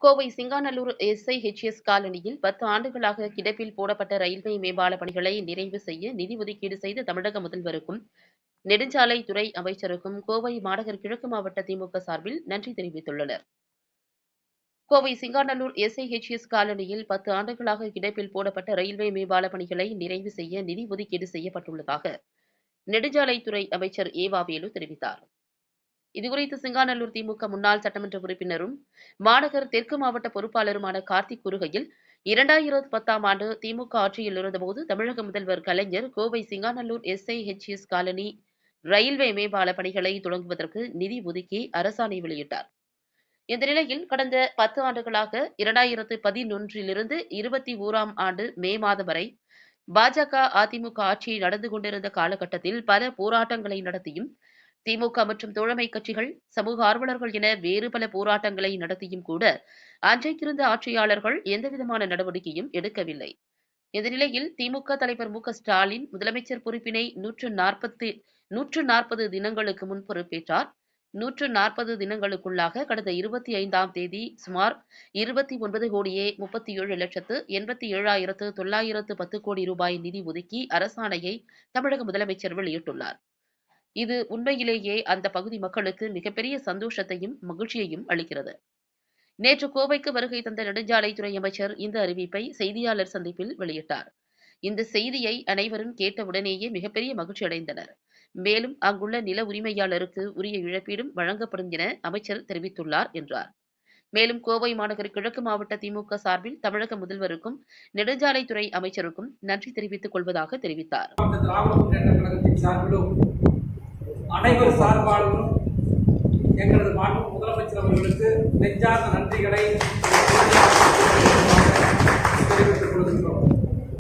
Kovai Singanallur SIHS காலனியில் 10 ஆண்டுகளாக கிடப்பில் போடப்பட்ட ரயில்வே மேம்பால பணிகளை நிறைவு செய்ய நிதி ஒதுக்கீடு செய்த தமிழக முதல்வருக்கும், நெடுஞ்சாலைத்துறை அமைச்சருக்கும் கோவை மாநகர் கிழக்கு மாவட்ட திமுக சார்பில் நன்றி தெரிவித்துள்ளனர். கோவை சிங்காநல்லூர் SIHS காலனியில் 10 ஆண்டுகளாக கிடப்பில் போடப்பட்ட ரயில்வே மேம்பால பணிகளை நிறைவு செய்ய நிதி ஒதுக்கீடு செய்யப்பட்டுள்ளதாக நெடுஞ்சாலைத்துறை அமைச்சர் ஏவாவேலு தெரிவித்தார். இதுகுறித்து சிங்காநல்லூர் திமுக முன்னாள் சட்டமன்ற உறுப்பினரும் மாநகர் தெற்கு மாவட்ட பொறுப்பாளருமான கார்த்திக் கூறுகையில், 2010ஆம் ஆண்டு திமுக ஆட்சியில் இருந்தபோது தமிழக முதல்வர் Kalaignar Kovai Singanallur SIHS colony railway மேம்பால பணிகளை தொடங்குவதற்கு நிதி ஒதுக்கி அரசாணை வெளியிட்டார். இந்த நிலையில் கடந்த 10 ஆண்டுகளாக 2011 21ஆம் ஆண்டு மே மாதம் வரை பாஜக, அதிமுக ஆட்சி நடந்து கொண்டிருந்த காலகட்டத்தில் பல போராட்டங்களை நடத்தியும், திமுக மற்றும் தோழமை கட்சிகள், சமூக ஆர்வலர்கள் என வேறு பல போராட்டங்களை நடத்தியும் கூட அன்றைக்கிருந்த ஆட்சியாளர்கள் எந்தவிதமான நடவடிக்கையும் எடுக்கவில்லை. இந்த நிலையில் திமுக தலைவர் மு.க.ஸ்டாலின் முதலமைச்சர் பொறுப்பினை 140 தினங்களுக்கு முன் பொறுப்பேற்றார். 140 தினங்களுக்குள்ளாக கடந்த 25ஆம் தேதி சுமார் 29,37,87,910 கோடி ரூபாய் நிதி ஒதுக்கி அரசாணையை தமிழக முதலமைச்சர் வெளியிட்டுள்ளார். இது உண்மையிலேயே அந்த பகுதி மக்களுக்கு மிகப்பெரிய சந்தோஷத்தையும் மகிழ்ச்சியையும் அளிக்கிறது. நேற்று கோவைக்கு வருகை தந்த நெடுஞ்சாலைத்துறை அமைச்சர் இந்த அறிவிப்பை செய்தியாளர் சந்திப்பில் வெளியிட்டார். இந்த செய்தியை அனைவரும் கேட்டவுடனேயே மிகப்பெரிய மகிழ்ச்சி அடைந்தனர். மேலும் அங்குள்ள நில உரிமையாளருக்கு உரிய இழப்பீடும் வழங்கப்படும் என அமைச்சர் தெரிவித்துள்ளார் என்றார். மேலும் கோவை மாநகர் கிழக்கு மாவட்ட திமுக சார்பில் தமிழக முதல்வருக்கும், நெடுஞ்சாலைத்துறை அமைச்சருக்கும் நன்றி தெரிவித்துக் கொள்வதாக தெரிவித்தார். அனைவர் சார்பாளர்களும் எங்களது மாண்பு முதலமைச்சர் அவர்களுக்கு நெஞ்சார்ந்த நன்றிகளை